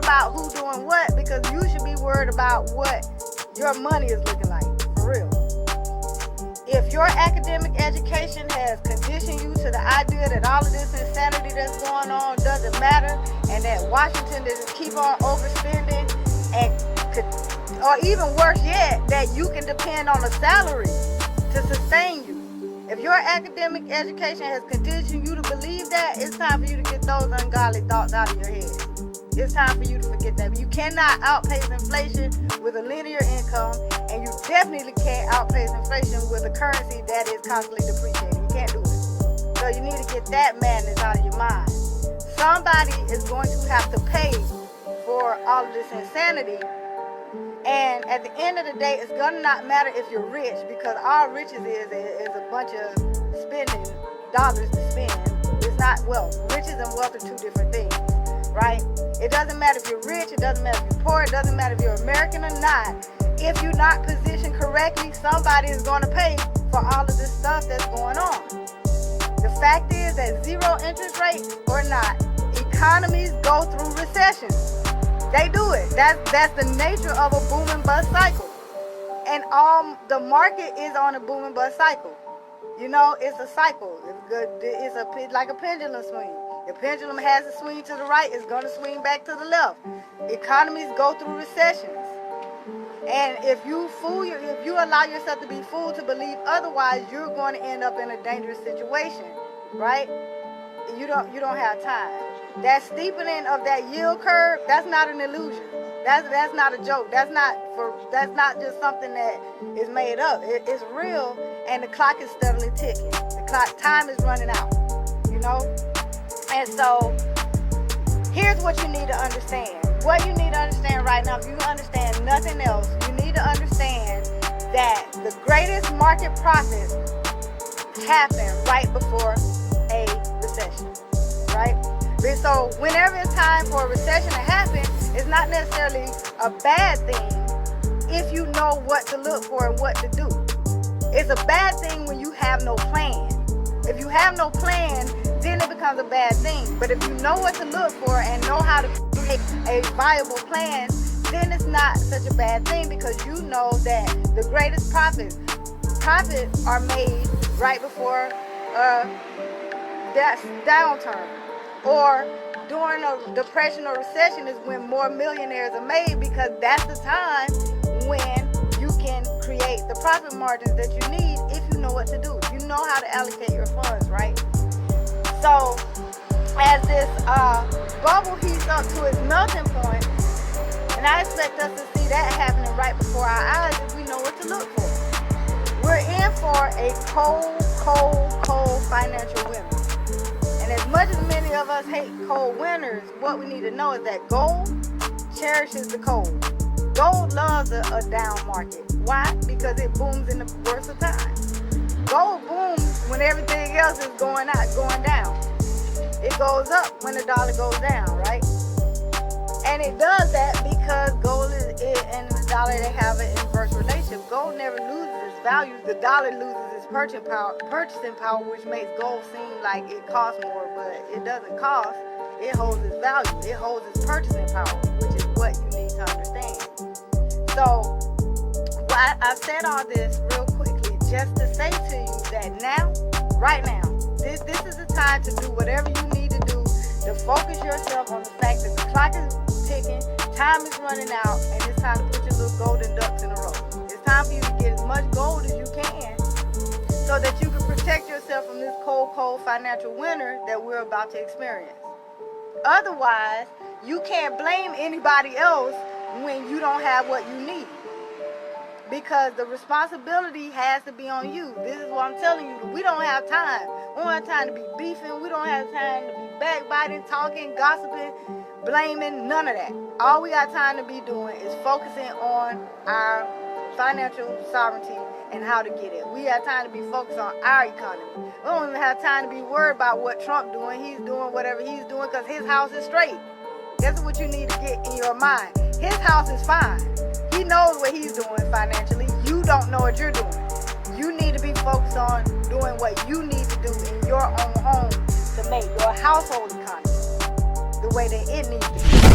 about who doing what, because you should be worried about what your money is looking like, for real. If your academic education has conditioned you to the idea that all of this insanity that's going on doesn't matter, and that Washington doesn't keep on overspending, or even worse yet, that you can depend on a salary to sustain you. If your academic education has conditioned you to believe that, it's time for you to get those ungodly thoughts out of your head. It's time for you to forget that. You cannot outpace inflation with a linear income, and you definitely can't outpace inflation with a currency that is constantly depreciating. You can't do it. So you need to get that madness out of your mind. Somebody is going to have to pay for all of this insanity. And at the end of the day, it's going to not matter if you're rich, because all riches is a bunch of spending dollars to spend. It's not wealth. Riches and wealth are two different things, right? It doesn't matter if you're rich. It doesn't matter if you're poor. It doesn't matter if you're American or not. If you're not positioned correctly, somebody is going to pay for all of this stuff that's going on. The fact is that zero interest rate or not, economies go through recessions. They do it. That's the nature of a boom and bust cycle. And the market is on a boom and bust cycle. You know, it's a cycle. It's like a pendulum swing. The pendulum has to swing to the right, it's going to swing back to the left. Economies go through recessions. And if you allow yourself to be fooled to believe otherwise, you're going to end up in a dangerous situation, right? You don't have time. That steepening of that yield curve, that's not an illusion. That's not a joke. That's not just something that is made up. It's real, and the clock is steadily ticking. Time is running out, you know? And so here's what you need to understand. What you need to understand right now, if you understand nothing else, you need to understand that the greatest market profits happen right before a recession, right? So whenever it's time for a recession to happen, it's not necessarily a bad thing if you know what to look for and what to do. It's a bad thing when you have no plan. If you have no plan, then it becomes a bad thing. But if you know what to look for and know how to create a viable plan, then it's not such a bad thing, because you know that the greatest profits are made right before that downturn. Or during a depression or recession is when more millionaires are made, because that's the time when you can create the profit margins that you need if you know what to do. You know how to allocate your funds, right? So as this bubble heats up to its melting point, and I expect us to see that happening right before our eyes if we know what to look for. We're in for a cold financial winter. And as much as many of us hate cold winters, what we need to know is that gold cherishes the cold. Gold loves a down market. Why? Because it booms in the worst of times. Gold booms when everything else is going down. It goes up when the dollar goes down, right? And it does that because gold and the dollar, they have an inverse relationship. Gold never loses its value. The dollar loses its purchasing power, which makes gold seem like it costs more, but it doesn't cost. It holds its value. It holds its purchasing power, which is what you need to understand. So I've said all this real quickly just to say to you that now, right now, this is the time to do whatever you need to do to focus yourself on the fact that the clock is ticking, time is running out, and it's time to put your little golden ducks in a row. It's time for you to get as much gold as you can so that you can protect yourself from this cold financial winter that we're about to experience. Otherwise, you can't blame anybody else when you don't have what you need, because the responsibility has to be on you. This is what I'm telling you. We don't have time. We don't have time to be beefing. We don't have time to be backbiting, talking, gossiping, blaming, none of that. All we got time to be doing is focusing on our financial sovereignty and how to get it. We have time to be focused on our economy. We don't even have time to be worried about what Trump doing. He's doing whatever he's doing because his house is straight. That's what you need to get in your mind. His house is fine. He knows what he's doing financially. You don't know what you're doing. You need to be focused on doing what you need to do in your own home to make your household economy the way that it needs to be.